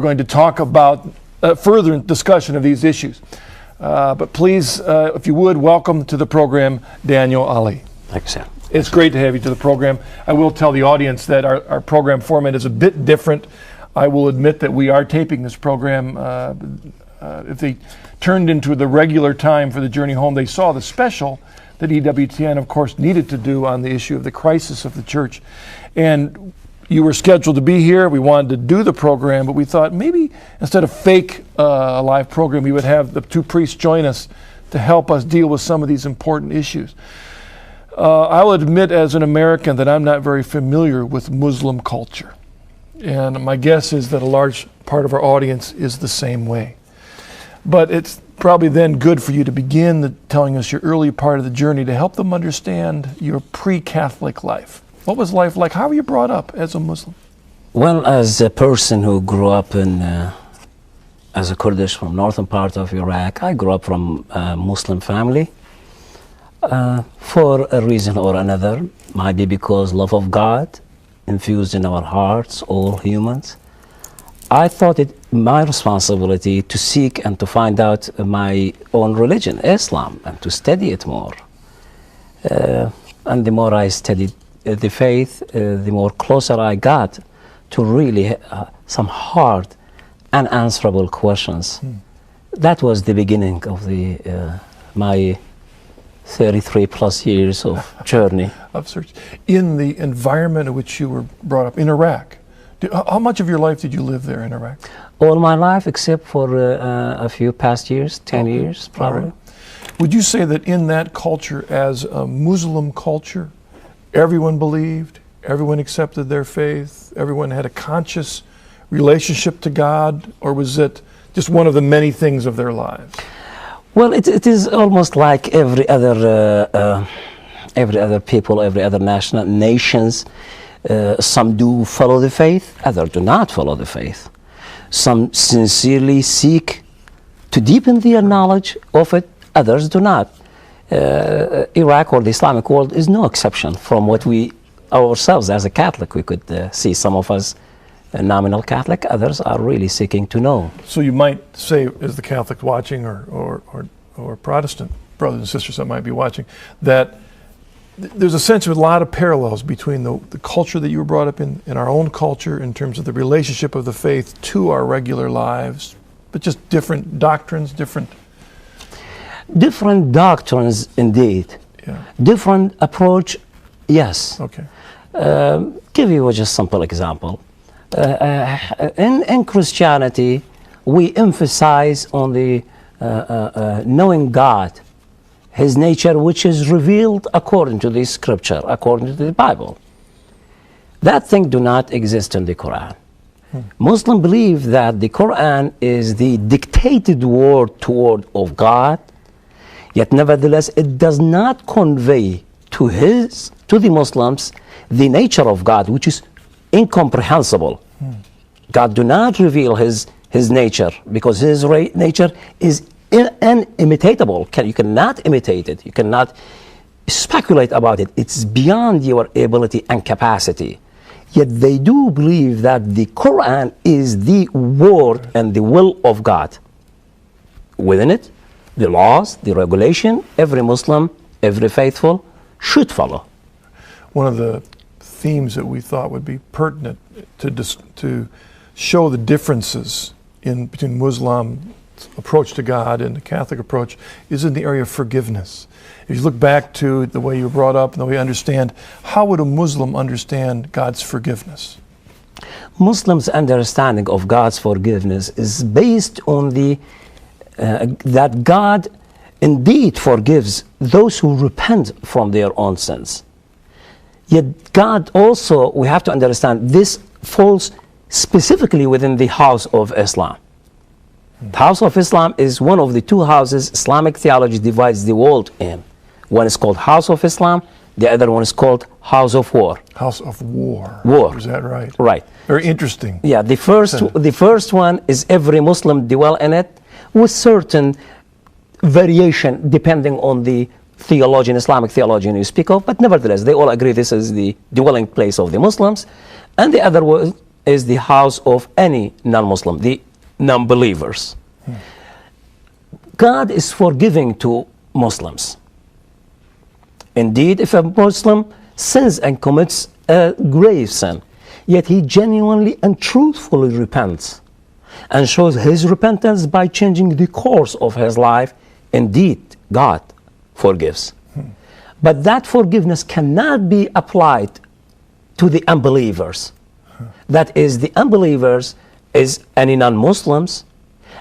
going to talk about further discussion of these issues. But please, if you would, welcome to the program, Daniel Ali. Thanks, sir. It's great to have you to the program. I will tell the audience that our program format is a bit different. I will admit that we are taping this program. If they turned into the regular time for the Journey Home, they saw the special that EWTN, of course, needed to do on the issue of the crisis of the church. And you were scheduled to be here. We wanted to do the program, but we thought maybe instead of fake a live program, we would have the two priests join us to help us deal with some of these important issues. I will admit as an American that I'm not very familiar with Muslim culture. And my guess is that a large part of our audience is the same way. But it's probably then good for you to begin telling us your early part of the journey to help them understand your pre-Catholic life. What was life like? How were you brought up as a Muslim? Well, as a person who grew up as a Kurdish from northern part of Iraq, I grew up from a Muslim family. For a reason or another, might be because love of God infused in our hearts, all humans. I thought it my responsibility to seek and to find out my own religion, Islam, and to study it more. And the more I studied the faith, the more closer I got to really some hard, unanswerable questions. That was the beginning of my 33 plus years of journey. Of search. In the environment in which you were brought up, in Iraq, how much of your life did you live there in Iraq? All my life, except for a few past years, 10 years probably. Right. Would you say that in that culture, as a Muslim culture, everyone believed, everyone accepted their faith, everyone had a conscious relationship to God, or was it just one of the many things of their lives? Well, it is almost like every other people, every other nations. Some do follow the faith, others do not follow the faith. Some sincerely seek to deepen their knowledge of it, others do not. Iraq or the Islamic world is no exception from what we ourselves as a Catholic we could see. Some of us nominal Catholic, others are really seeking to know. So you might say, as the Catholic watching or Protestant brothers and sisters that might be watching, that there's a sense of a lot of parallels between the culture that you were brought up in our own culture in terms of the relationship of the faith to our regular lives, but just different doctrines, different doctrines indeed. Yeah. Different approach, yes. Okay. Give you just a simple example. In Christianity, we emphasize on the knowing God, His nature, which is revealed according to the Scripture, according to the Bible. That thing do not exist in the Quran. Muslims believe that the Quran is the dictated word of God, yet nevertheless it does not convey to the Muslims the nature of God, which is incomprehensible. God do not reveal his nature because his nature is unimitatable. You cannot imitate it. You cannot speculate about it. It's beyond your ability and capacity. Yet they do believe that the Quran is the word and the will of God. Within it, the laws, the regulation, every Muslim, every faithful should follow. One of the themes that we thought would be pertinent to show the differences between Muslim approach to God and the Catholic approach is in the area of forgiveness. If you look back to the way you were brought up and the way you understand, how would a Muslim understand God's forgiveness? Muslims' understanding of God's forgiveness is based on that God indeed forgives those who repent from their own sins. Yet God also, we have to understand, this falls specifically within the house of Islam. The house of Islam is one of the two houses Islamic theology divides the world in. One is called House of Islam, the other one is called House of War. House of War. War. Is that right? Right. Very interesting. Yeah, the first one is every Muslim dwell in it with certain variation depending on the theologian, Islamic theologian you speak of, but nevertheless they all agree this is the dwelling place of the Muslims. And the other is the house of any non-Muslim, the non-believers. God is forgiving to Muslims. Indeed, if a Muslim sins and commits a grave sin, yet he genuinely and truthfully repents and shows his repentance by changing the course of his life, indeed, God forgives. But that forgiveness cannot be applied to the unbelievers. That is, the unbelievers is any non-Muslims,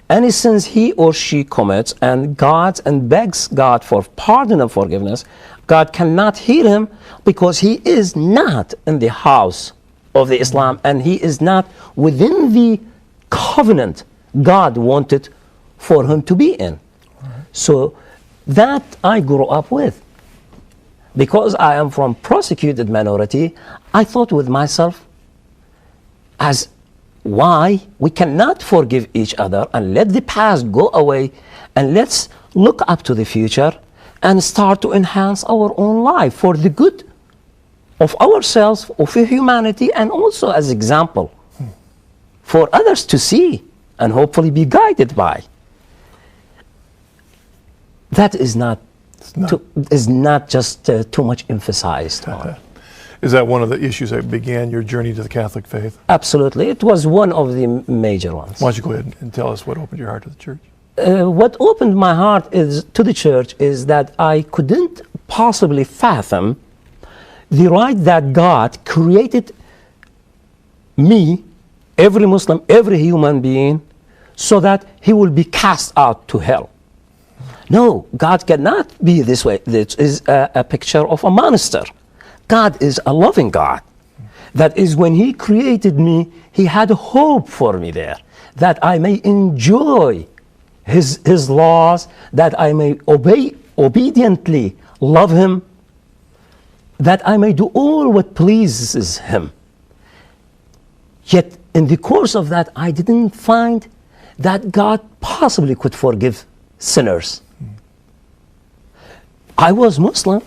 any sins he or she commits and begs God for pardon and forgiveness, God cannot hear him because he is not in the house of the Islam and he is not within the covenant God wanted for him to be in. So that I grew up with. Because I am from persecuted minority, I thought with myself, as why we cannot forgive each other and let the past go away and let's look up to the future and start to enhance our own life for the good of ourselves, of humanity, and also as example for others to see and hopefully be guided by. That is not just too much emphasized on. Is that one of the issues that began your journey to the Catholic faith? Absolutely. It was one of the major ones. Why don't you go ahead and tell us what opened your heart to the church? What opened my heart to the church is that I couldn't possibly fathom the right that God created me, every Muslim, every human being, so that he will be cast out to hell. No, God cannot be this way. This is a picture of a monster. God is a loving God. That is, when he created me, he had a hope for me there, that I may enjoy his laws, that I may obediently love him, that I may do all what pleases him. Yet in the course of that, I didn't find that God possibly could forgive sinners. I was Muslim.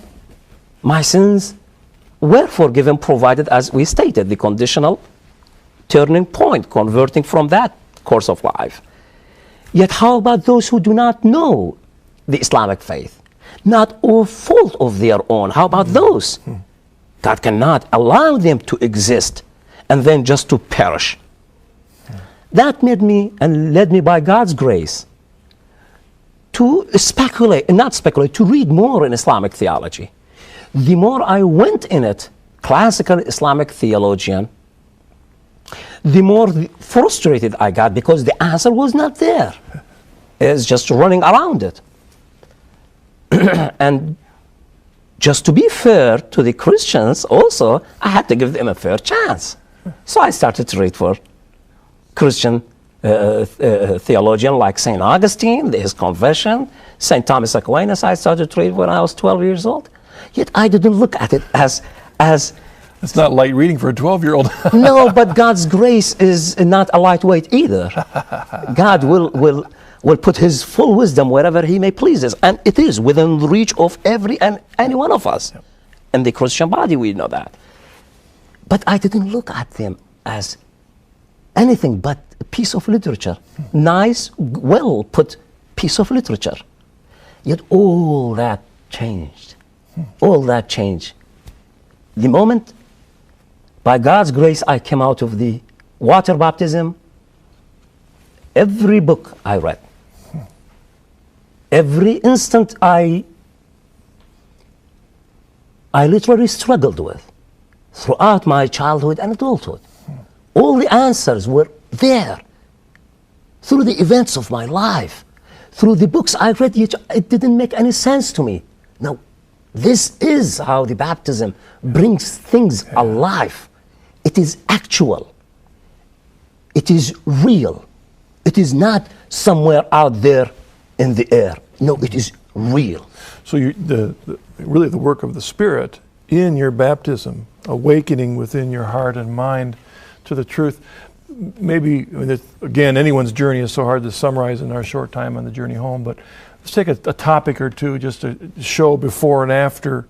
My sins were forgiven, provided, as we stated, the conditional turning point, converting from that course of life. Yet how about those who do not know the Islamic faith? Not all fault of their own. How about those? God cannot allow them to exist and then just to perish. That made me and led me by God's grace to to read more in Islamic theology. The more I went in it, classical Islamic theologian, the more frustrated I got because the answer was not there. It's just running around it. And just to be fair to the Christians also, I had to give them a fair chance. So I started to read for Christian theologian like St. Augustine, his Confession, St. Thomas Aquinas. I started to read when I was 12 years old. Yet I didn't look at it as it's not light reading for a 12-year-old. No, but God's grace is not a lightweight either. God will put his full wisdom wherever he may please us. And it is within the reach of every and any one of us. Yep. In the Christian body, we know that. But I didn't look at them as anything but a piece of literature. Nice, well put piece of literature. Yet all that changed. All that changed. The moment, by God's grace, I came out of the water baptism, every book I read, every instant I literally struggled with throughout my childhood and adulthood. All the answers were there through the events of my life, through the books I read, yet it didn't make any sense to me. Now, this is how the baptism brings things alive. It is actual. It is real. It is not somewhere out there in the air. No, it is real. So really the work of the Spirit in your baptism, awakening within your heart and mind to the truth. Maybe, again, anyone's journey is so hard to summarize in our short time on the journey home, but let's take a topic or two just to show before and after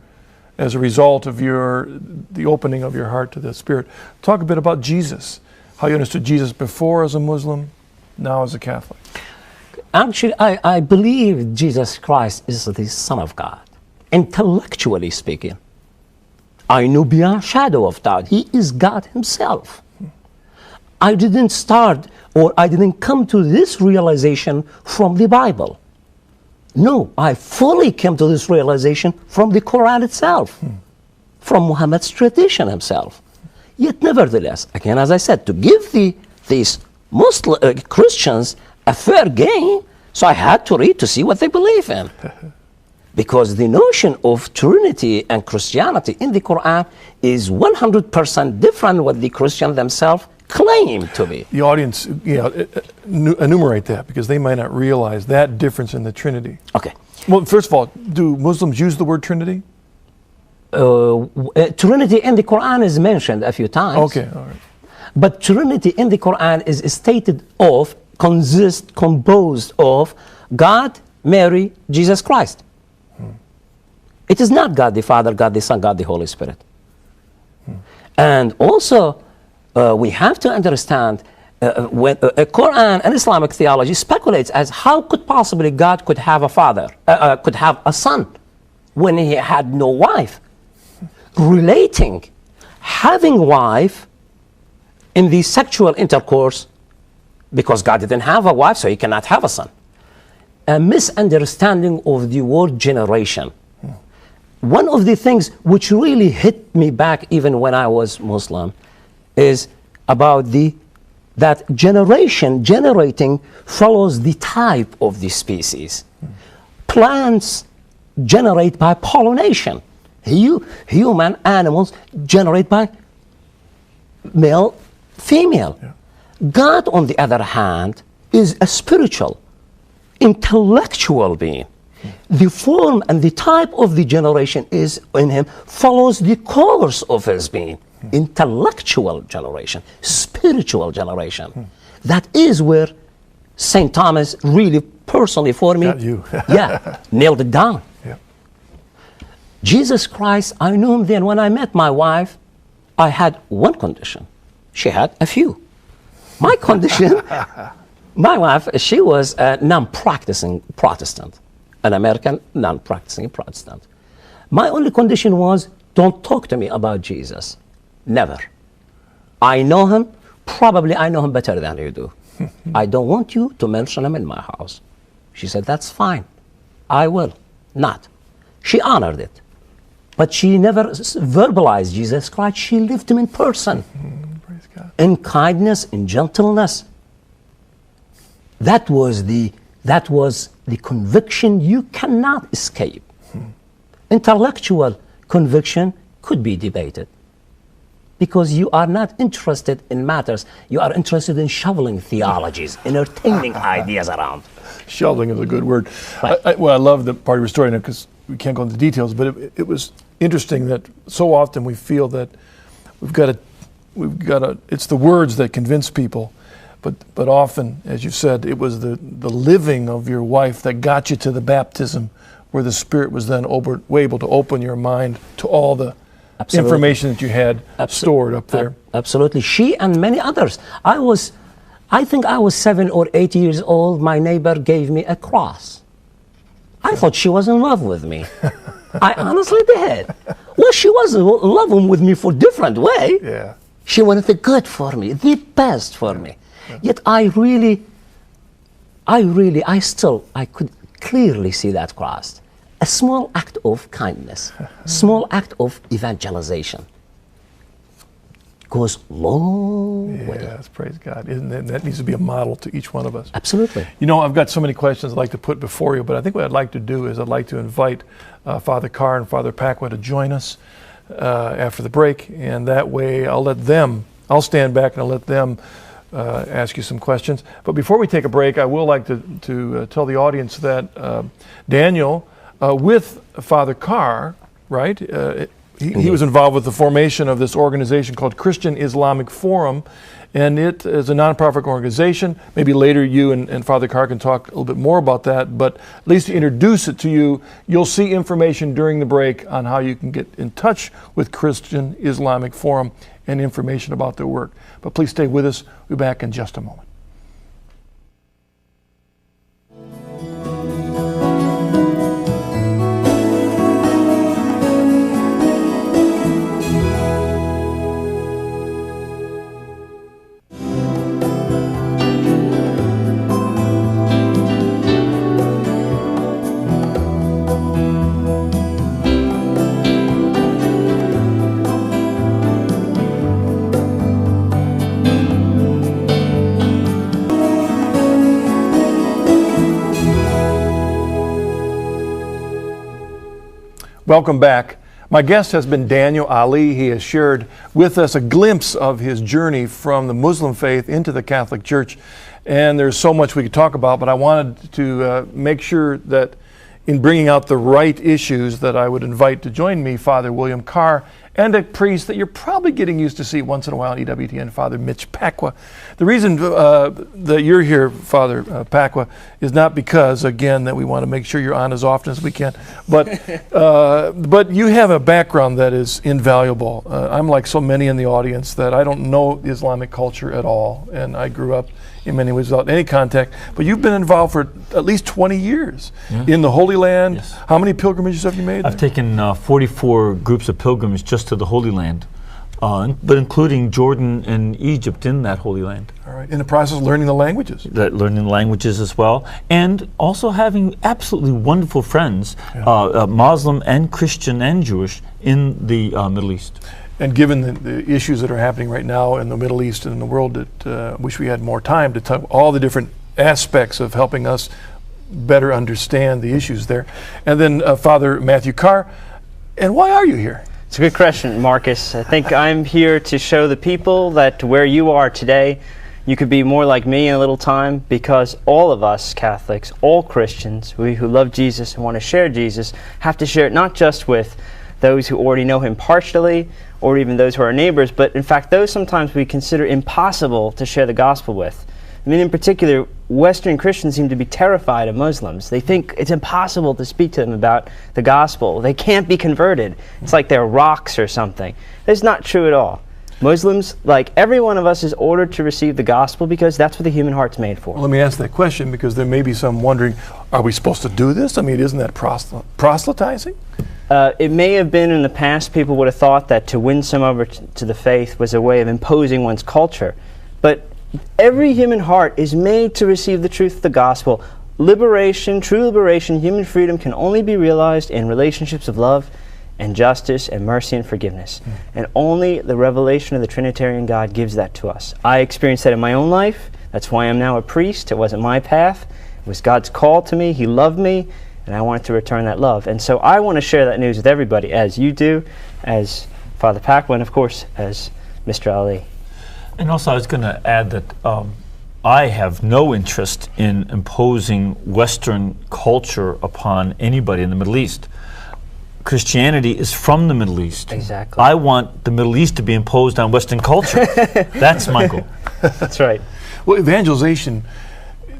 as a result of the opening of your heart to the Spirit. Talk a bit about Jesus, how you understood Jesus before as a Muslim, now as a Catholic. Actually, I believe Jesus Christ is the Son of God. Intellectually speaking, I knew beyond shadow of doubt He is God Himself. I didn't start, or I didn't come to this realization from the Bible. No, I fully came to this realization from the Quran itself, from Muhammad's tradition himself. Yet nevertheless, again, as I said, to give these Muslim Christians a fair game, so I had to read to see what they believe in. Because the notion of Trinity and Christianity in the Quran is 100% different what the Christians themselves claim to be. The audience, enumerate that, because they might not realize that difference in the Trinity. Okay. Well, first of all, do Muslims use the word Trinity? Trinity in the Quran is mentioned a few times. Okay, all right. But Trinity in the Quran is stated of, composed of God, Mary, Jesus Christ. It is not God the Father, God the Son, God the Holy Spirit. And also, we have to understand when Quran and Islamic theology speculates as how could possibly God could have a father, could have a son when He had no wife. Relating having wife in the sexual intercourse, because God didn't have a wife, so He cannot have a son. A misunderstanding of the word generation. One of the things which really hit me back even when I was Muslim is about that generating follows the type of the species. Plants generate by pollination. Human animals generate by male, female. Yeah. God, on the other hand, is a spiritual, intellectual being. The form and the type of the generation is in Him follows the course of His being. Intellectual generation, spiritual generation. That is where St. Thomas really personally for me, Got you. nailed it down. Yeah. Jesus Christ, I knew Him then. When I met my wife, I had one condition. She had a few. My condition, my wife, she was a non-practicing Protestant, an American non-practicing Protestant. My only condition was, don't talk to me about Jesus. Never. I know Him, probably I know Him better than you do. I don't want you to mention Him in my house. She said, that's fine. I will not. She honored it. But she never verbalized Jesus Christ. She lived Him in person. Praise God. In kindness, in gentleness. That was the conviction you cannot escape. Intellectual conviction could be debated, because you are not interested in matters. You are interested in shoveling theologies, entertaining ideas around. Shoveling is a good word. Right. I love the part of your story now, because we can't go into details, but it was interesting that so often we feel that we've got to, it's the words that convince people, but often, as you said, it was the living of your wife that got you to the baptism, where the Spirit was then able to open your mind to all the information that you had stored up there. Absolutely. She and many others. I think I was 7 or 8 years old. My neighbor gave me a cross. I thought she was in love with me. I honestly did. Well, she was in love with me for a different way. Yeah. She wanted the good for me, the best for me. Yet I could clearly see that cross. A small act of kindness, small act of evangelization goes long way. Yes, praise God. That needs to be a model to each one of us. Absolutely. You know, I've got so many questions I'd like to put before you, but I think what I'd like to do is I'd like to invite Father Carr and Father Pacwa to join us after the break, and that way I'll stand back and I'll let them ask you some questions. But before we take a break, I will like to tell the audience that Daniel, with Father Carr, right, he was involved with the formation of this organization called Christian Islamic Forum, And it is a nonprofit organization. Maybe later you and Father Carr can talk a little bit more about that, but at least to introduce it to you, you'll see information during the break on how you can get in touch with Christian Islamic Forum and information about their work. But please stay with us. We'll be back in just a moment. Welcome back. My guest has been Daniel Ali. He has shared with us a glimpse of his journey from the Muslim faith into the Catholic Church. And there's so much we could talk about, but I wanted to make sure that in bringing out the right issues that I would invite to join me Father William Carr and a priest that you're probably getting used to see once in a while on EWTN, Father Mitch Pacwa. The reason that you're here, Father Pacwa, is not because, again, that we want to make sure you're on as often as we can, but you have a background that is invaluable. I'm like so many in the audience that I don't know Islamic culture at all, and I grew up in many ways without any contact, but you've been involved for at least 20 years in the Holy Land. Yes. How many pilgrimages have you made? I've taken 44 groups of pilgrims just to the Holy Land, but including Jordan and Egypt in that Holy Land. All right. In the process of learning the languages. Learning languages as well, and also having absolutely wonderful friends, Muslim and Christian and Jewish, in the Middle East. And given the issues that are happening right now in the Middle East and in the world, that wish we had more time to talk all the different aspects of helping us better understand the issues there. And then Father Matthew Carr, and why are you here? It's a good question, Marcus. I think I'm here to show the people that where you are today, you could be more like me in a little time, because all of us Catholics, all Christians, we who love Jesus and want to share Jesus, have to share it not just with those who already know him partially, or even those who are our neighbors, but in fact those sometimes we consider impossible to share the gospel with. I mean, in particular, Western Christians seem to be terrified of Muslims. They think it's impossible to speak to them about the gospel. They can't be converted. It's like they're rocks or something. That's not true at all. Muslims, like every one of us, is ordered to receive the gospel because that's what the human heart's made for. Well, let me ask that question, because there may be some wondering, are we supposed to do this? I mean, isn't that proselytizing? It may have been in the past, people would have thought that to win some over to the faith was a way of imposing one's culture. But every human heart is made to receive the truth of the gospel. Liberation, true liberation, human freedom can only be realized in relationships of love and justice and mercy and forgiveness. And only the revelation of the Trinitarian God gives that to us. I experienced that in my own life. That's why I'm now a priest. It wasn't my path. It was God's call to me. He loved me, and I wanted to return that love. And so I want to share that news with everybody, as you do, as Father Pacwa, and of course, as Mr. Ali. And also I was going to add that I have no interest in imposing Western culture upon anybody in the Middle East. Christianity is from the Middle East. Exactly. I want the Middle East to be imposed on Western culture. That's my goal. That's right. Well, evangelization,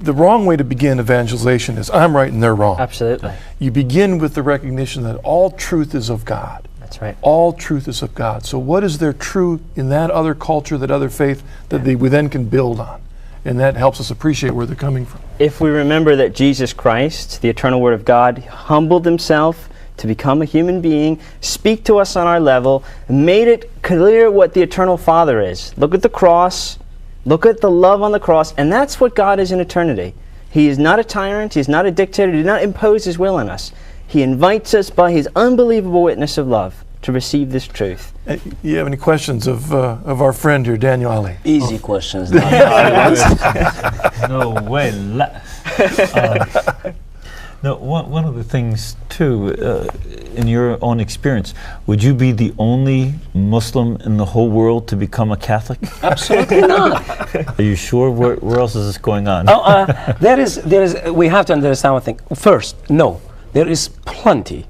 the wrong way to begin evangelization is I'm right and they're wrong. Absolutely. You begin with the recognition that all truth is of God. That's right. All truth is of God. So what is there true in that other culture, that other faith, that we then can build on? And that helps us appreciate where they're coming from. If we remember that Jesus Christ, the eternal Word of God, humbled himself to become a human being, speak to us on our level, made it clear what the eternal Father is. Look at the cross, look at the love on the cross, and that's what God is in eternity. He is not a tyrant, he is not a dictator, he did not impose his will on us. He invites us by his unbelievable witness of love to receive this truth. You have any questions of our friend here, Daniel Ali? Easy questions. No way. No, one of the things, too, in your own experience, would you be the only Muslim in the whole world to become a Catholic? Absolutely not. Are you sure? Where else is this going on? There is. We have to understand one thing. First, no, there is plenty,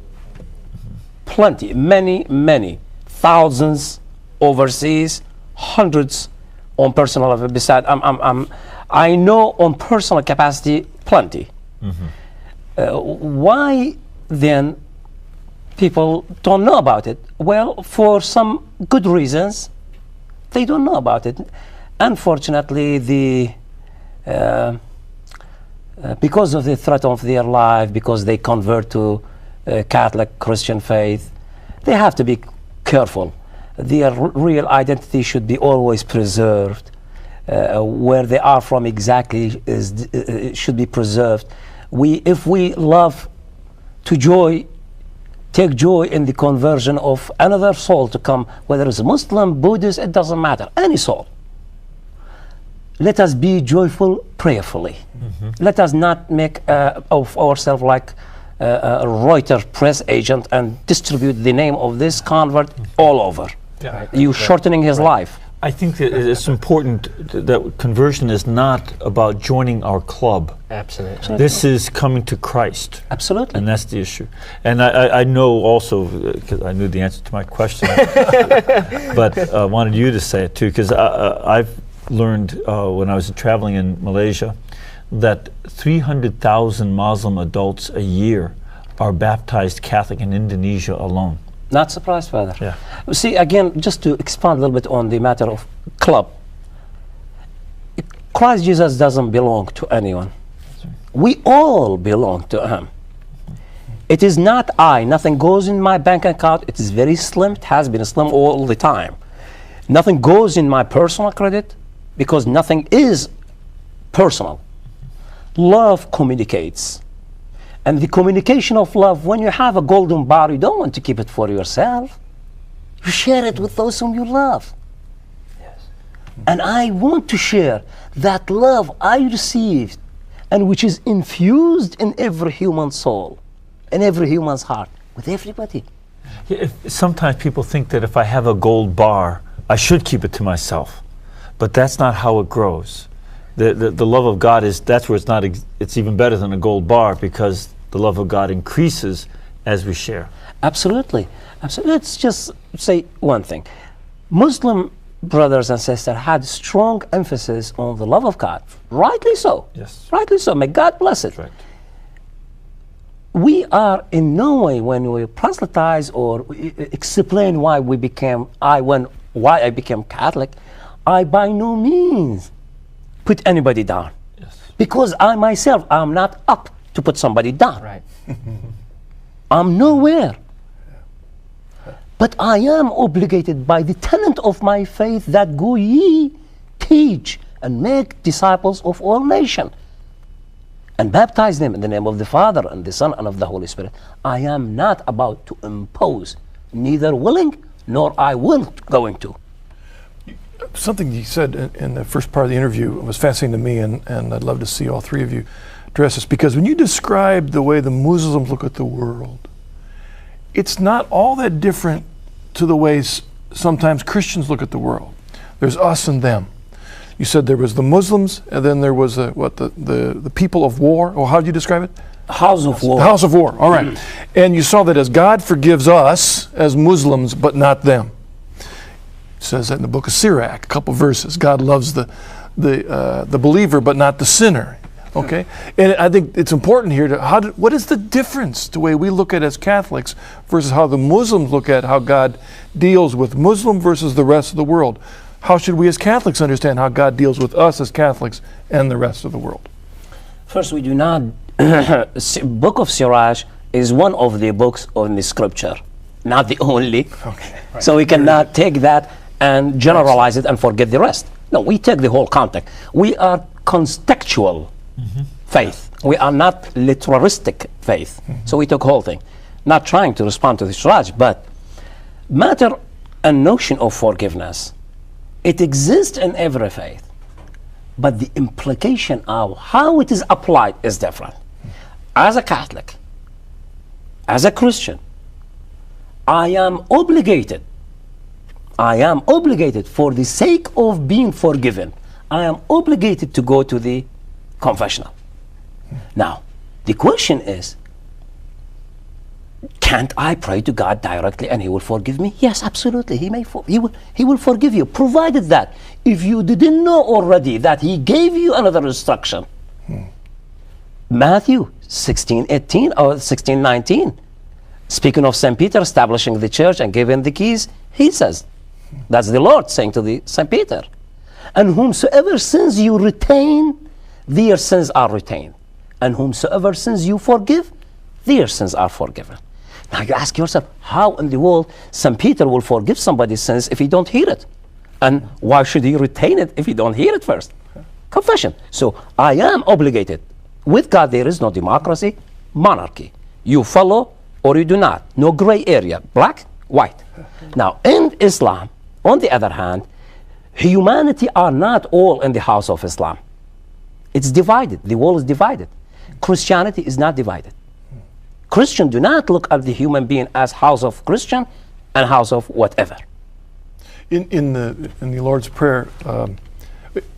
many thousands overseas, hundreds on personal level. Besides, I know on personal capacity plenty. Why then people don't know about it? Well, for some good reasons, they don't know about it. Unfortunately, because of the threat of their life, because they convert to Catholic Christian faith, they have to be careful. Their real identity should be always preserved. Where they are from exactly should be preserved. If we love to take joy in the conversion of another soul to come, whether it's Muslim, Buddhist, it doesn't matter, any soul. Let us be joyful prayerfully. Let us not make of ourselves like a Reuters press agent and distribute the name of this convert all over. You're shortening his life. I think that it's important that conversion is not about joining our club. Absolutely. This is coming to Christ. Absolutely. And that's the issue. And I know also, because I knew the answer to my question, but I wanted you to say it too, because I've learned when I was traveling in Malaysia that 300,000 Muslim adults a year are baptized Catholic in Indonesia alone. Not surprised, Father. Yeah. See, again, just to expand a little bit on the matter of club, Christ Jesus doesn't belong to anyone. We all belong to Him. It is not nothing goes in my bank account. It is very slim. It has been slim all the time. Nothing goes in my personal credit because nothing is personal. Love communicates. And the communication of love, when you have a golden bar, you don't want to keep it for yourself. You share it with those whom you love. Yes. And I want to share that love I received and which is infused in every human soul, in every human's heart, with everybody. Sometimes people think that if I have a gold bar, I should keep it to myself. But that's not how it grows. The love of God that's where it's even better than a gold bar, because the love of God increases as we share. Absolutely. Let's just say one thing. Muslim brothers and sisters had strong emphasis on the love of God. Rightly so. Yes. Rightly so. May God bless it. Right. We are in no way, when we proselytize or explain why I became Catholic, I by no means put anybody down. Yes. Because I myself, I'm not up to put somebody down. Right. I'm nowhere. But I am obligated by the tenet of my faith that go ye, teach, and make disciples of all nations, and baptize them in the name of the Father and the Son and of the Holy Spirit. I am not about to impose, neither willing nor I will going to. Something you said in the first part of the interview was fascinating to me, and I'd love to see all three of you address this, because when you describe the way the Muslims look at the world, it's not all that different to the ways sometimes Christians look at the world. There's us and them. You said there was the Muslims, and then there was the people of war, or how did you describe it? House of war. The house of war, all right. And you saw that as God forgives us as Muslims, but not them. It says that in the book of Sirach, a couple verses. God loves the believer, but not the sinner. Okay, and I think it's important here to what is the difference the way we look at it as Catholics versus how the Muslims look at how God deals with Muslim versus the rest of the world? How should we as Catholics understand how God deals with us as Catholics and the rest of the world? First, we do not. Book of Sirach is one of the books in the Scripture, not the only. Okay. Right. So we cannot take that and generalize it and forget the rest. No, we take the whole context. We are contextual faith. We are not literalistic faith. So we took whole thing. Not trying to respond to the Sirach, but matter and notion of forgiveness, it exists in every faith. But the implication of how it is applied is different. As a Catholic, as a Christian, I am obligated for the sake of being forgiven, I am obligated to go to the confessional. Now, the question is, Can't I pray to God directly and He will forgive me? Yes, absolutely. He will forgive you, provided that if you didn't know already that He gave you another instruction. Matthew 16:18 or 16:19. Speaking of St. Peter establishing the church and giving the keys, he says, that's the Lord saying to the St. Peter, and whomsoever sins you retain, their sins are retained. And whomsoever sins you forgive, their sins are forgiven. Now you ask yourself, how in the world St. Peter will forgive somebody's sins if he don't hear it? And why should he retain it if he don't hear it first? Confession. So I am obligated. With God there is no democracy, monarchy. You follow or you do not. No gray area, black, white. Now in Islam, on the other hand, humanity are not all in the house of Islam. It's divided. The world is divided. Christianity is not divided. Christians do not look at the human being as house of Christian and house of whatever. In the Lord's Prayer,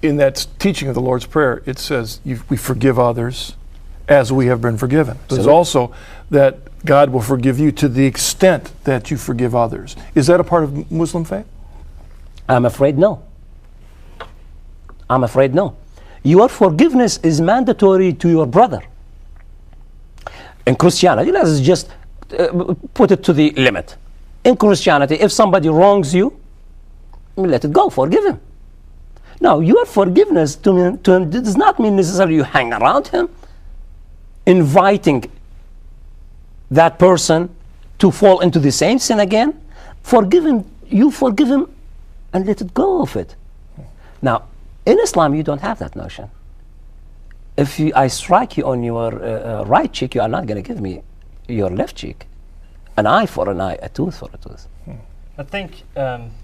in that teaching of the Lord's Prayer, it says we forgive others as we have been forgiven. There's also that God will forgive you to the extent that you forgive others. Is that a part of Muslim faith? I'm afraid no. I'm afraid no. Your forgiveness is mandatory to your brother. In Christianity, let's just put it to the limit. In Christianity, if somebody wrongs you, let it go, forgive him. Now, your forgiveness to him does not mean necessarily you hang around him, inviting that person to fall into the same sin again. You forgive him and let it go of it. Now, in Islam, you don't have that notion. If I strike you on your right cheek, you are not going to give me your left cheek. An eye for an eye, a tooth for a tooth. I think,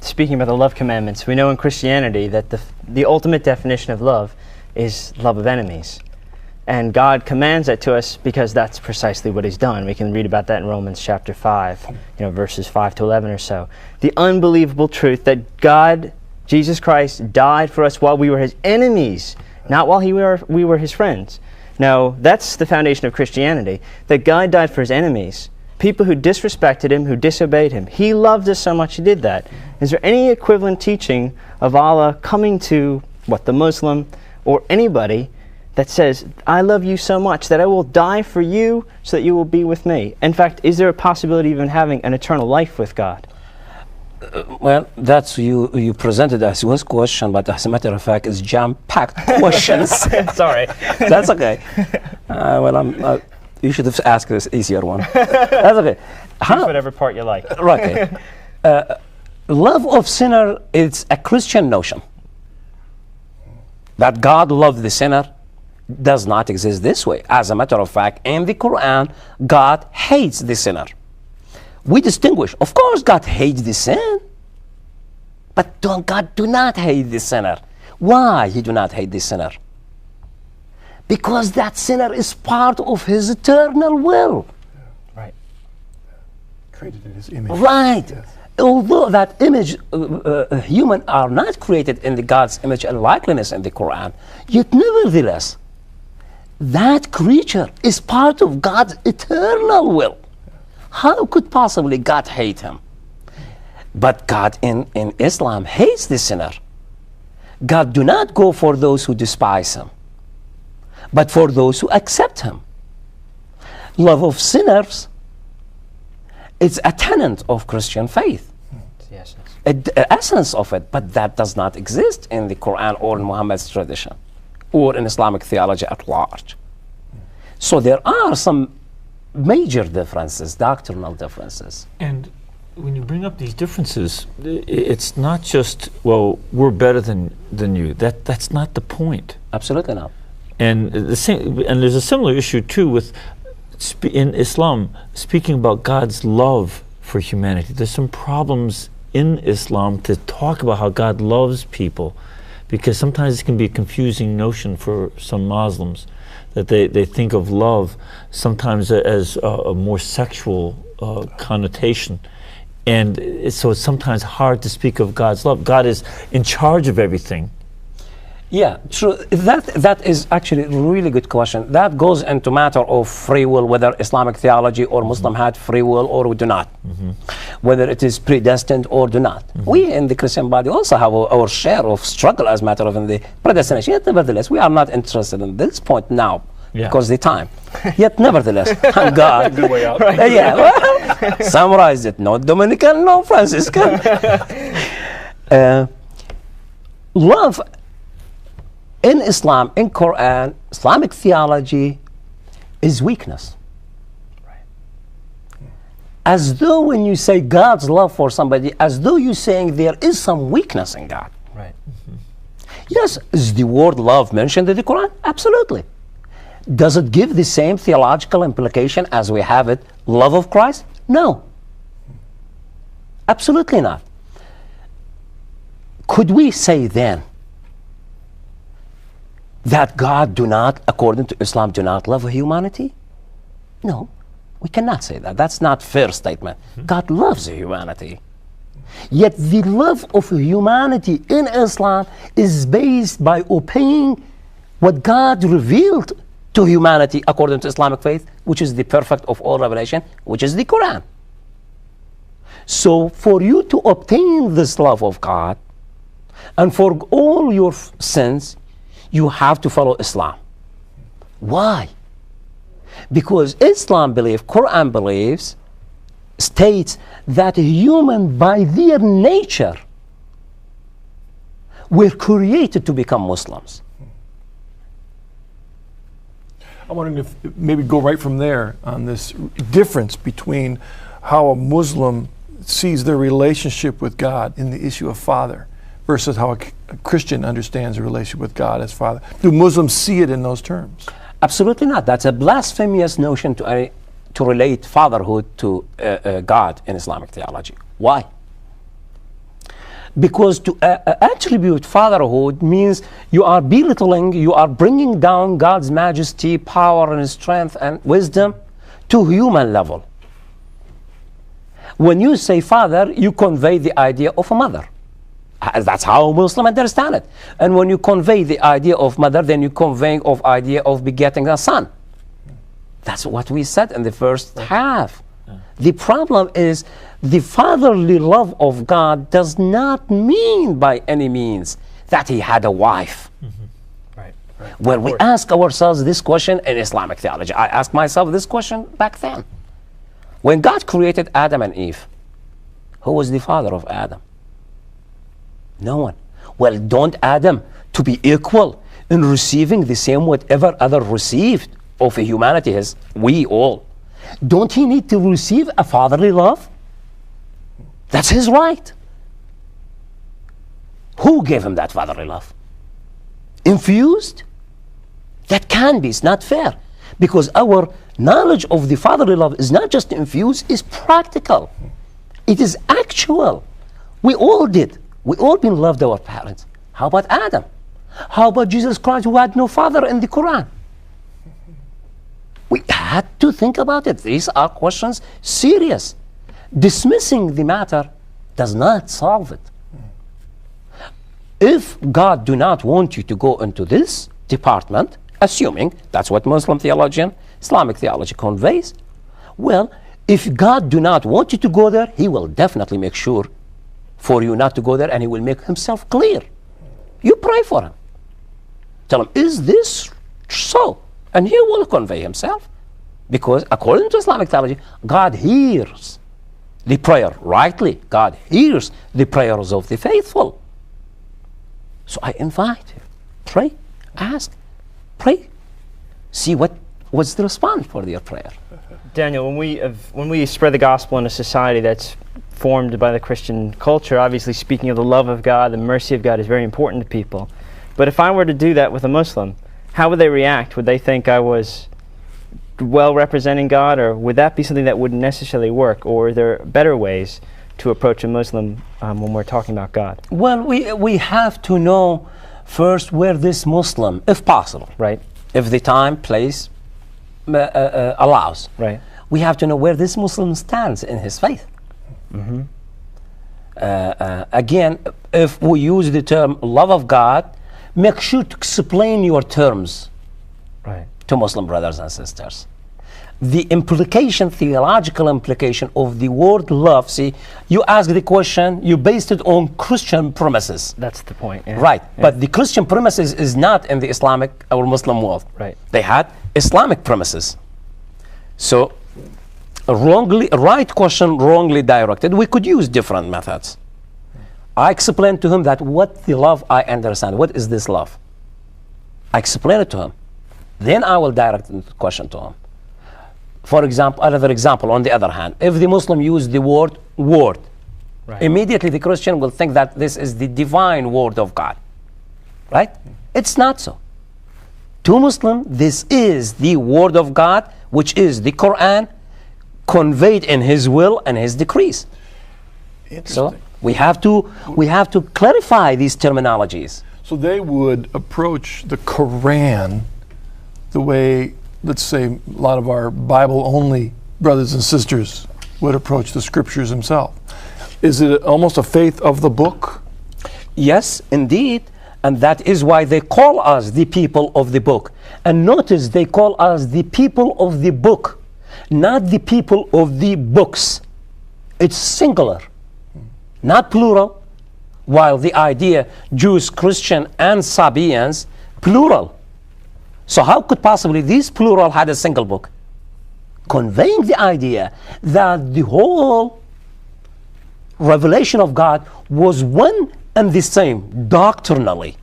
speaking about the love commandments, we know in Christianity that the ultimate definition of love is love of enemies. And God commands that to us because that's precisely what He's done. We can read about that in Romans chapter 5, verses 5 to 11 or so. The unbelievable truth that God, Jesus Christ, died for us while we were His enemies, not while we were His friends. Now, that's the foundation of Christianity, that God died for His enemies, people who disrespected Him, who disobeyed Him. He loved us so much He did that. Is there any equivalent teaching of Allah coming to, the Muslim or anybody that says, I love you so much that I will die for you so that you will be with me? In fact, is there a possibility of even having an eternal life with God? Well, that's you presented as one question, but as a matter of fact, it's jam-packed questions. Sorry. That's okay. You should have asked this easier one. That's okay. Choose whatever part you like. Right. Love of sinner is a Christian notion. That God loved the sinner does not exist this way. As a matter of fact, in the Quran, God hates the sinner. We distinguish. Of course, God hates the sin. But God do not hate the sinner. Why He do not hate the sinner? Because that sinner is part of His eternal will. Right. Created in His image. Right. Yes. Although that image, human are not created in the God's image and likeness in the Quran, yet nevertheless, that creature is part of God's eternal will. How could possibly God hate him? But God in Islam hates the sinner. God do not go for those who despise Him, but for those who accept Him. Love of sinners, it's a tenet of Christian faith. Yes. The essence of it, but that does not exist in the Quran or in Muhammad's tradition or in Islamic theology at large. So there are some major differences, doctrinal differences. And when you bring up these differences, it's not just, we're better than you. That's not the point. Absolutely not. And there's a similar issue too with in Islam speaking about God's love for humanity. There's some problems in Islam to talk about how God loves people, because sometimes it can be a confusing notion for some Muslims, that they think of love sometimes as a more sexual connotation. And so it's sometimes hard to speak of God's love. God is in charge of everything. Yeah, true. That is actually a really good question. That goes into matter of free will, whether Islamic theology or Muslim had free will or do not, whether it is predestined or do not. We in the Christian body also have our share of struggle as matter of in the predestination. Yet nevertheless, we are not interested in this point now because the time. Yet nevertheless, thank God. Good way out. Yeah, well, summarize it. No Dominican, no Franciscan. Love in Islam, in Quran, Islamic theology is weakness. Right. As though when you say God's love for somebody, as though you're saying there is some weakness in God. Right. Yes, is the word love mentioned in the Quran? Absolutely. Does it give the same theological implication as we have it, love of Christ? No. Absolutely not. Could we say then that God do not, according to Islam, do not love humanity? No, we cannot say that. That's not a fair statement. God loves humanity. Yet the love of humanity in Islam is based by obeying what God revealed to humanity according to Islamic faith, which is the perfect of all revelation, which is the Quran. So for you to obtain this love of God, and for all your sins, you have to follow Islam. Why? Because Islam believes, Quran believes, states that human by their nature were created to become Muslims. I'm wondering if maybe go right from there on this difference between how a Muslim sees their relationship with God in the issue of father versus how a Christian understands a relationship with God as Father. Do Muslims see it in those terms? Absolutely not. That's a blasphemous notion to relate fatherhood to God in Islamic theology. Why? Because to attribute fatherhood means you are belittling, you are bringing down God's majesty, power, and strength and wisdom to human level. When you say father, you convey the idea of a mother. That's how Muslims understand it. And when you convey the idea of mother, then you convey of idea of begetting a son. That's what we said in the first half. The problem is the fatherly love of God does not mean by any means that he had a wife. Right. Well, we ask ourselves this question in Islamic theology. I asked myself this question back then. When God created Adam and Eve, who was the father of Adam? No one. Well, don't Adam to be equal in receiving the same whatever other received of humanity as we all, don't he need to receive a fatherly love? That's his right. Who gave him that fatherly love? Infused? That can be. It's not fair. Because our knowledge of the fatherly love is not just infused, it's practical. It is actual. We all did. We all been loved our parents. How about Adam? How about Jesus Christ who had no father in the Quran? We had to think about it. These are questions serious. Dismissing the matter does not solve it. If God do not want you to go into this department, assuming that's what Muslim theologian, Islamic theology conveys, well, if God do not want you to go there, he will definitely make sure for you not to go there, and he will make himself clear. You pray for him. Tell him, is this so? And he will convey himself. Because according to Islamic theology, God hears the prayer rightly. God hears the prayers of the faithful. So I invite you, pray, ask, pray. See what's the response for your prayer. Daniel, when we spread the gospel in a society that's formed by the Christian culture, obviously speaking of the love of God, the mercy of God is very important to people. But if I were to do that with a Muslim, how would they react? Would they think I was well representing God, or would that be something that wouldn't necessarily work? Or are there better ways to approach a Muslim when we're talking about God? Well, we have to know first where this Muslim, if possible, Right. if the time, place allows, Right. we have to know where this Muslim stands in his faith. Again, if we use the term love of God, make sure to explain your terms Right. to Muslim brothers and sisters. The implication, theological implication of the word love, see, you ask the question, you based it on Christian premises. That's the point. Yeah. Right, Yeah. but the Christian premises is not in the Islamic or Muslim world. Right. They had Islamic premises. So, a right question, wrongly directed, we could use different methods. I explained to him that what the love I understand, what is this love? I explain it to him. Then I will direct the question to him. For example, another example, on the other hand, if the Muslim use the word word, Right. immediately the Christian will think that this is the divine word of God. Right? It's not so. To Muslim, this is the word of God, which is the Quran, conveyed in His will and His decrees. So we have to clarify these terminologies. So they would approach the Quran the way, let's say, a lot of our Bible-only brothers and sisters would approach the scriptures themselves. Is it almost a faith of the book? Yes, indeed. And that is why they call us the people of the book. And notice they call us the people of the book, not the people of the books. It's singular, not plural. While the idea Jews, Christian, and Sabians, plural. So how could possibly these plural had a single book? Conveying the idea that the whole revelation of God was one and the same doctrinally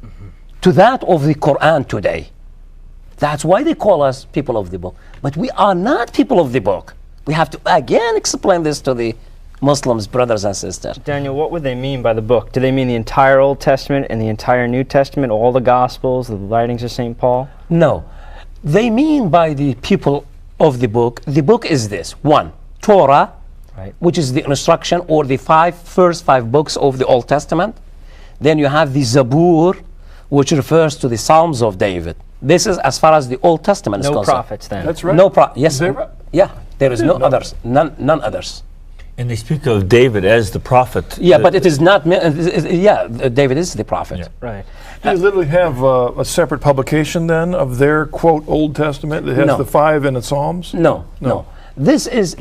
to that of the Quran today. That's why they call us people of the book. But we are not people of the book. We have to again explain this to the Muslims, brothers and sisters. Daniel, what would they mean by the book? Do they mean the entire Old Testament and the entire New Testament, all the Gospels, the writings of St. Paul? No. They mean by the people of the book is this. One, Torah, Right. which is the instruction or the first five books of the Old Testament. Then you have the Zabur, which refers to the Psalms of David. This is as far as the Old Testament is No concerned. prophets then. That's right. No yes. Is that right? Yeah, there is no know others. None others. And they speak of David as the prophet. Yeah, but it is not. David is the prophet. Yeah. Right. Do you literally have a separate publication then of their quote Old Testament that has No. the 5 in the Psalms? No. This is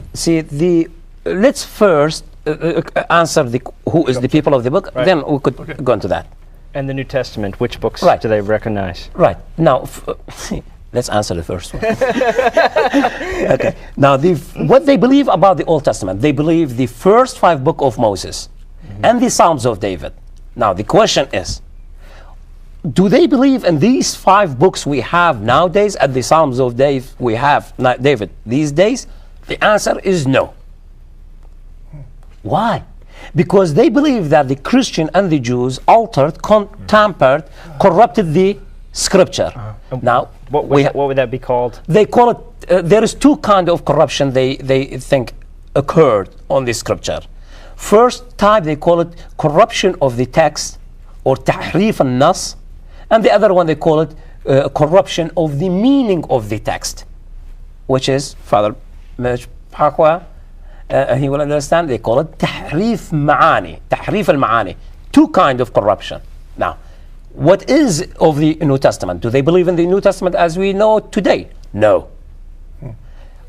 let's first answer who is the people of the book. Right. Then we could go into that. And the New Testament, which books Right. do they recognize? Right now, let's answer the first one. Okay. Now, what they believe about the Old Testament, they believe the first 5 books of Moses and the Psalms of David. Now, the question is, do they believe in these 5 books we have nowadays and the Psalms of David these days? The answer is no. Why? Because they believe that the Christian and the Jews altered, tampered, corrupted the scripture. Now, What would that be called? they call it, there is 2 kinds of corruption they think occurred on the scripture. First type, they call it corruption of the text, or tahrif al-nas, and the other one they call it corruption of the meaning of the text, which is, Father Pakwa, he will understand, they call it tahrif al-ma'ani, 2 kinds of corruption. Now, what is of the New Testament? Do they believe in the New Testament as we know it today? No.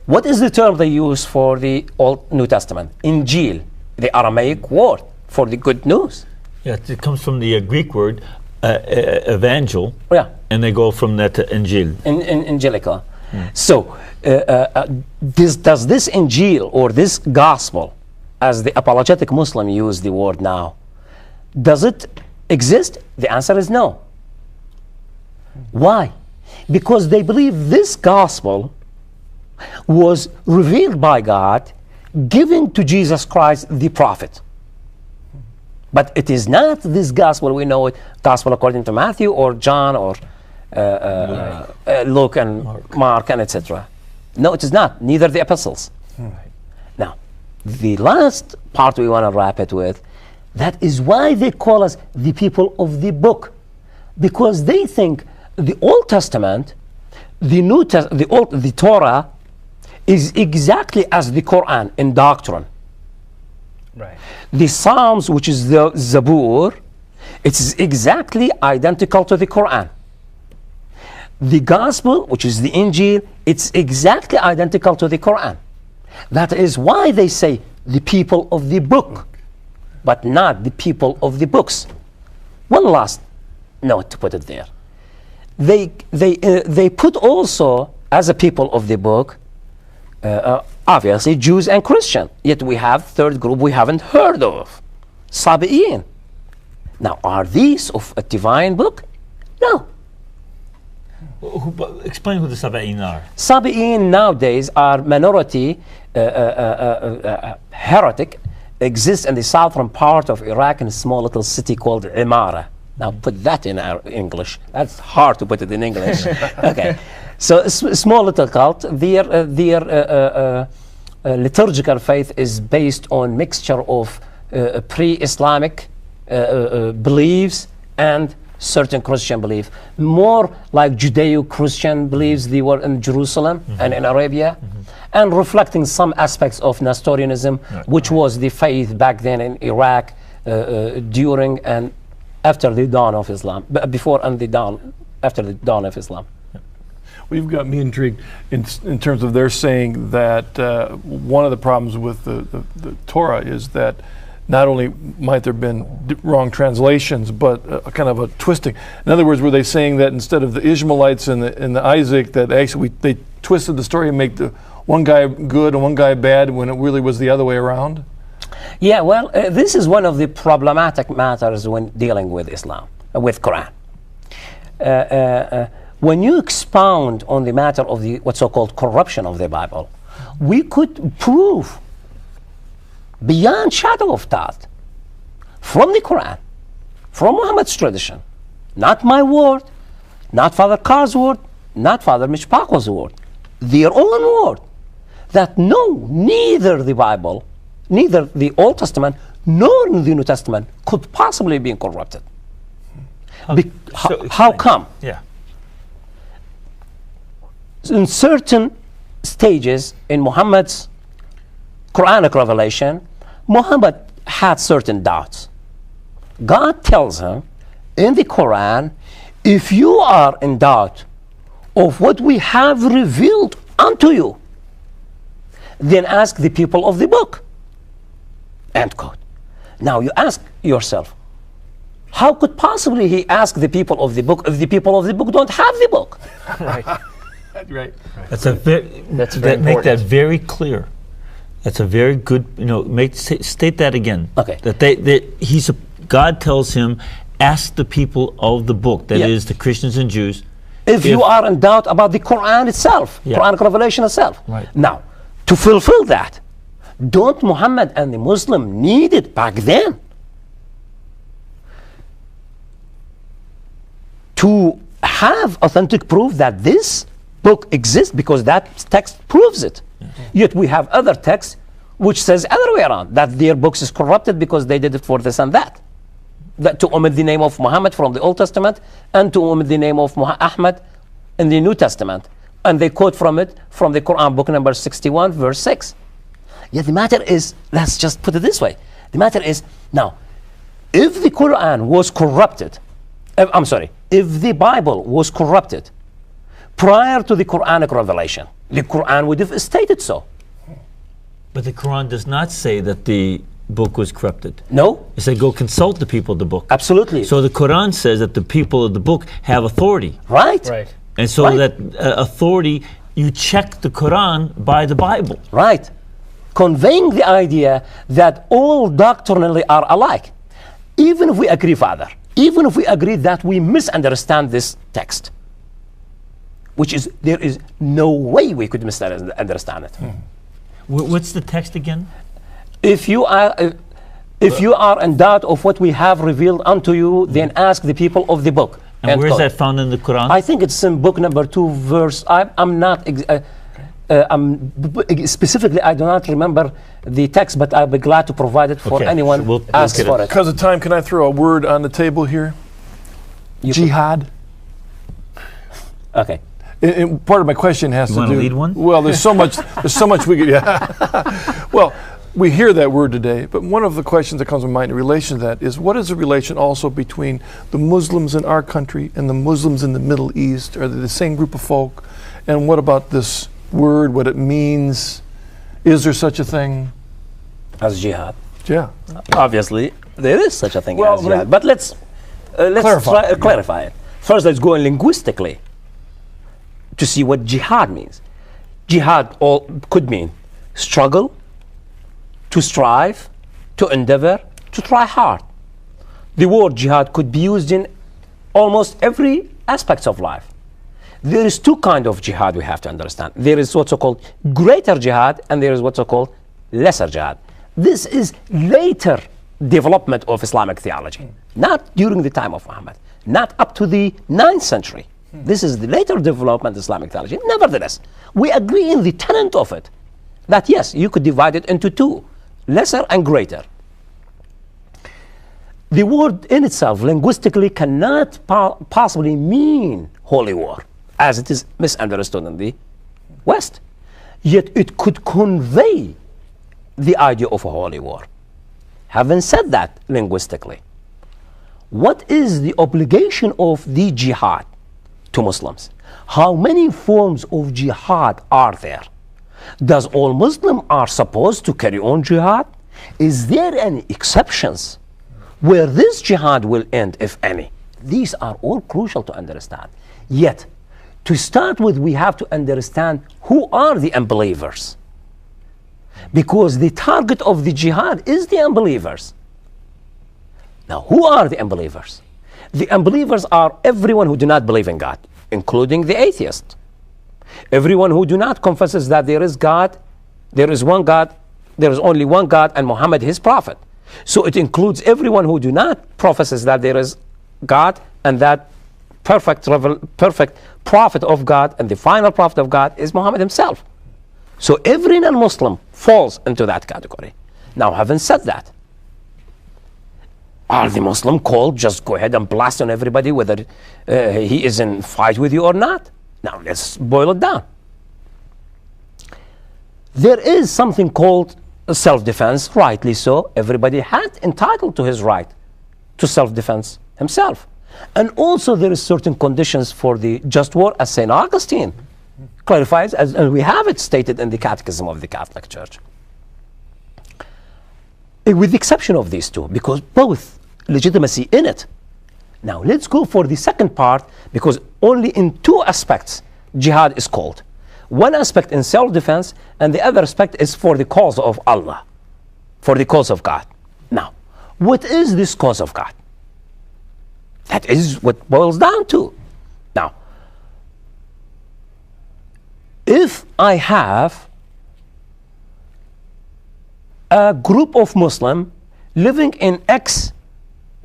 What is the term they use for the Old New Testament? Injil, the Aramaic word for the good news. Yeah, it comes from the Greek word evangel, Yeah, and they go from that to Injil. Angelica. So, does this Injil or this gospel, as the apologetic Muslim use the word now, does it exist? The answer is no. Why? Because they believe this gospel was revealed by God, given to Jesus Christ the prophet. But it is not this gospel we know it, gospel according to Matthew or John or Luke and Mark and etc. No, it is not. Neither the epistles. Now, the last part we want to wrap it with, that is why they call us the people of the book, because they think the Old Testament, the Torah, is exactly as the Quran in doctrine. Right. The Psalms, which is the Zabur, It's exactly identical to the Quran. The Gospel, which is the Injil, it's exactly identical to the Quran. That is why they say the people of the book, but not the people of the books. One last note to put it there. They put also as a people of the book, obviously Jews and Christian. Yet we have third group we haven't heard of, Sabi'in. Now, are these of a divine book? No. Explain who the Sabi'in are. Sabi'in nowadays are minority heretic, exists in the southern part of Iraq in a small little city called Imara. Now put that in our English. That's hard to put it in English. Okay, so a small little cult. Their liturgical faith is based on mixture of pre-Islamic beliefs and certain Christian belief. More like Judeo-Christian beliefs. They were in Jerusalem and in Arabia, and reflecting some aspects of Nestorianism, which was the faith back then in Iraq during and after the dawn of Islam, before and after the dawn of Islam. Well, you've got me intrigued in terms of their saying that one of the problems with the Torah is that not only might there have been wrong translations, but a kind of a twisting. In other words, were they saying that instead of the Ishmaelites and the Isaac, that actually they twisted the story and make the one guy good and one guy bad when it really was the other way around? Yeah, well, this is one of the problematic matters when dealing with Islam, with Quran. When you expound on the matter of the what's so-called corruption of the Bible, we could prove beyond shadow of doubt from the Quran, from Muhammad's tradition, not my word, not Father Carr's word, not Father Mishpako's word, their own word, that no, neither the Bible, neither the Old Testament nor the New Testament could possibly be corrupted. How come? Yeah. In certain stages in Muhammad's Quranic revelation, Muhammad had certain doubts. God tells him in the Quran, if you are in doubt of what we have revealed unto you, then ask the people of the book. End quote. Now you ask yourself, how could possibly he ask the people of the book if the people of the book don't have the book? Right. Right. That's very make that very clear. That's a very good, state that again. Okay. That God tells him, ask the people of the book, that is the Christians and Jews. If you are in doubt about the Quran itself, Quranic revelation itself. Right. Now, to fulfill that, don't Muhammad and the Muslim need it back then to have authentic proof that this book exists, because that text proves it. Yet we have other texts which says other way around, that their books is corrupted because they did it for this and that. That to omit the name of Muhammad from the Old Testament and to omit the name of Ahmad in the New Testament. And they quote from it from the Quran, book number 61, verse 6. Yet the matter is, let's just put it this way. The matter is, now, if the Quran was corrupted, if the Bible was corrupted prior to the Quranic revelation, the Quran would have stated so. But the Quran does not say that the book was corrupted. No. It said go consult the people of the book. Absolutely. So the Quran says that the people of the book have authority. Right. Right. And so that authority, you check the Quran by the Bible. Right. Conveying the idea that all doctrinally are alike. Even if we agree, Father, even if we agree that we misunderstand this text, which is, there is no way we could misunderstand it. What's the text again? If you are in doubt of what we have revealed unto you, then ask the people of the book. And where is that found in the Quran? I think it's in book number 2, verse. I'm not. Specifically, I do not remember the text, but I'll be glad to provide it for anyone we'll asks for it. Because of time, can I throw a word on the table here? Jihad. Okay. And part of my question has to do. Want to lead one? Well, there's so much. There's so much we could. Yeah. Well, we hear that word today, but one of the questions that comes to mind in relation to that is, what is the relation also between the Muslims in our country and the Muslims in the Middle East? Are they the same group of folk? And what about this word, what it means? Is there such a thing? As jihad. Yeah. Obviously, there is such a thing Well, as jihad. But let's clarify it. First, let's go linguistically to see what jihad means. Jihad could mean struggle, to strive, to endeavor, to try hard. The word jihad could be used in almost every aspect of life. There is two kinds of jihad we have to understand. There is what's called greater jihad, and there is what's called lesser jihad. This is later development of Islamic theology, not during the time of Muhammad, not up to the 9th century. This is the later development of Islamic theology. Nevertheless, we agree in the tenet of it, that yes, you could divide it into two, lesser and greater. The word in itself linguistically cannot possibly mean holy war, as it is misunderstood in the West. Yet it could convey the idea of a holy war. Having said that, linguistically, what is the obligation of the jihad to Muslims? How many forms of jihad are there? Does all Muslims are supposed to carry on jihad? Is there any exceptions where this jihad will end, if any? These are all crucial to understand. Yet, to start with, we have to understand who are the unbelievers. Because the target of the jihad is the unbelievers. Now, who are the unbelievers? The unbelievers are everyone who do not believe in God, including the atheist. Everyone who do not confesses that there is God, there is one God, there is only one God, and Muhammad his prophet. So it includes everyone who do not professes that there is God, and that perfect prophet of God and the final prophet of God is Muhammad himself. So every non-Muslim falls into that category. Now, having said that, are the Muslim called just go ahead and blast on everybody whether he is in fight with you or not? Now, let's boil it down. There is something called self-defense, rightly so. Everybody had entitled to his right to self-defense himself. And also there is certain conditions for the just war, as St. Augustine clarifies, and we have it stated in the Catechism of the Catholic Church. With the exception of these two, because both legitimacy in it. Now let's go for the second part, because only in two aspects jihad is called. One aspect in self-defense, and the other aspect is for the cause of Allah, for the cause of God. Now, what is this cause of God? That is what boils down to. Now, if I have a group of Muslims living in X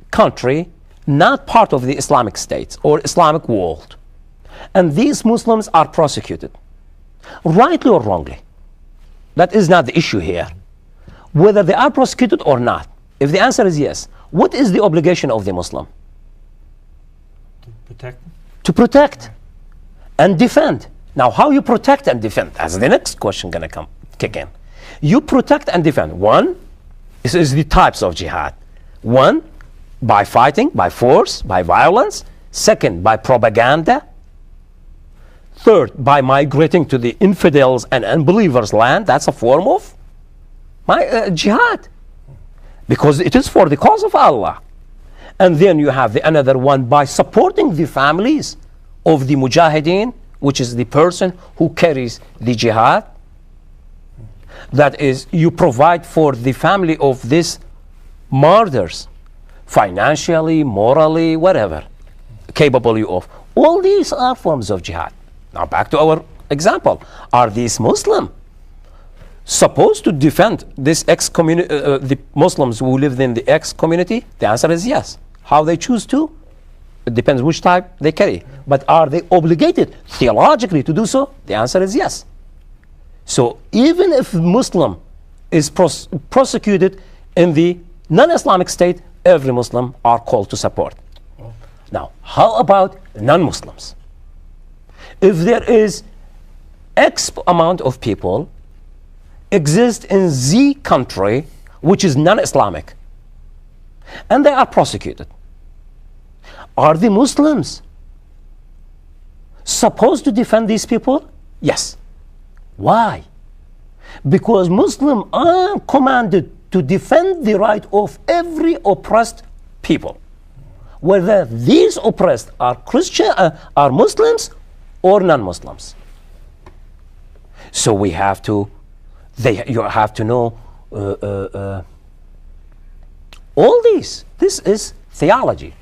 country, not part of the Islamic State or Islamic world, and these Muslims are prosecuted, rightly or wrongly, that is not the issue here, whether they are prosecuted or not. If the answer is yes, what is the obligation of the Muslim? Protect. To protect and defend. Now, how you protect and defend? That's the next question going to kick in. You protect and defend. One, this is the types of jihad. One, by fighting, by force, by violence. Second, by propaganda. Third, by migrating to the infidels and unbelievers' land. That's a form of jihad, because it is for the cause of Allah. And then you have the another one by supporting the families of the mujahideen, which is the person who carries the jihad. That is, you provide for the family of these martyrs, financially, morally, whatever capable you of. All these are forms of jihad. Now back to our example. Are these Muslim supposed to defend this the Muslims who live in the X community? The answer is yes. How they choose to? It depends which type they carry. But are they obligated theologically to do so? The answer is yes. So even if Muslim is prosecuted in the non-Islamic state, every Muslim are called to support. Now, how about non-Muslims? If there is X amount of people exist in the country which is non-Islamic, and they are prosecuted. Are the Muslims supposed to defend these people? Yes. Why? Because Muslims are commanded to defend the right of every oppressed people, whether these oppressed are Christian, are Muslims or non-Muslims. So we have to, you have to know all these. This is theology.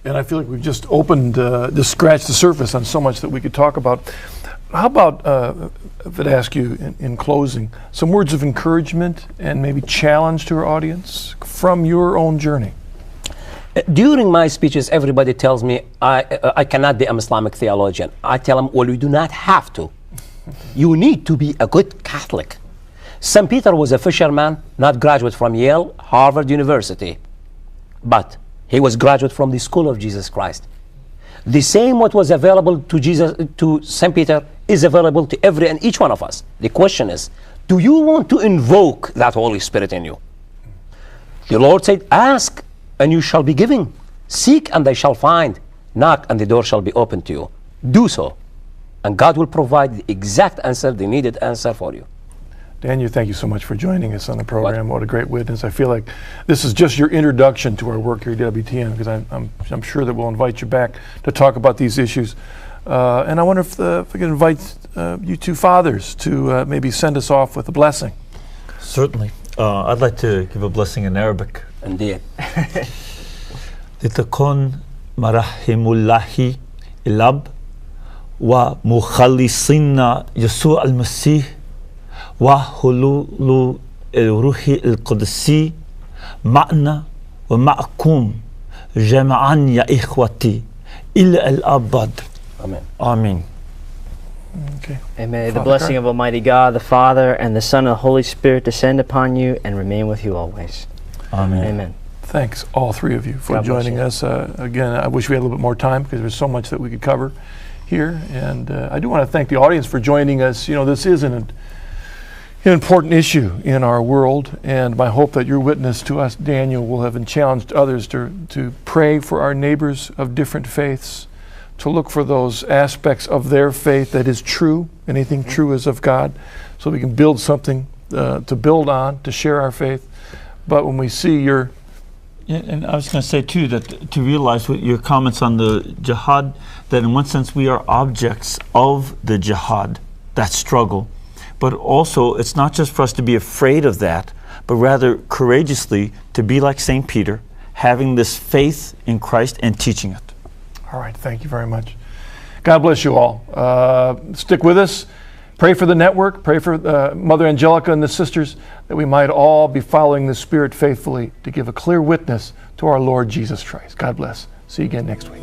And I feel like we've just opened, just scratched the surface on so much that we could talk about. How about, if I'd ask you in closing, some words of encouragement and maybe challenge to our audience from your own journey? During my speeches, everybody tells me I cannot be an Islamic theologian. I tell them, well, you do not have to. You need to be a good Catholic. St. Peter was a fisherman, not graduate from Yale, Harvard University, but he was graduate from the School of Jesus Christ. The same what was available to St. Peter is available to every and each one of us. The question is, do you want to invoke that Holy Spirit in you? The Lord said, ask and you shall be given. Seek and they shall find. Knock and the door shall be opened to you. Do so. And God will provide the exact answer, the needed answer for you. Daniel, thank you so much for joining us on the program. What a great witness. I feel like this is just your introduction to our work here at WTN, because I'm sure that we'll invite you back to talk about these issues. And I wonder if we can invite you two fathers to maybe send us off with a blessing. Certainly. I'd like to give a blessing in Arabic. Indeed. لتكن مراحم الله الأب ومخلصنا يسوع المسيح وحلول الروح القدس معنا ومعكم جميعا يا إخوتي إلى الأبد. Amen. Amen. Okay. And may the Father blessing God. of Almighty God, the Father, and the Son, and the Holy Spirit descend upon you and remain with you always. Amen. Amen. Thanks, all three of you, for God bless joining you. us. Again, I wish we had a little bit more time because there's so much that we could cover here. And I do want to thank the audience for joining us. You know, this is an important issue in our world, and my hope that your witness to us, Daniel, will have challenged others to pray for our neighbors of different faiths, to look for those aspects of their faith that is true. Anything true is of God, so we can build something to build on, to share our faith. But when we see your... Yeah, and I was going to say too that to realize what your comments on the jihad, that in one sense we are objects of the jihad, that struggle. But also it's not just for us to be afraid of that, but rather courageously to be like St. Peter, having this faith in Christ and teaching it. All right, thank you very much. God bless you all. Stick with us. Pray for the network. Pray for Mother Angelica and the sisters, that we might all be following the Spirit faithfully to give a clear witness to our Lord Jesus Christ. God bless. See you again next week.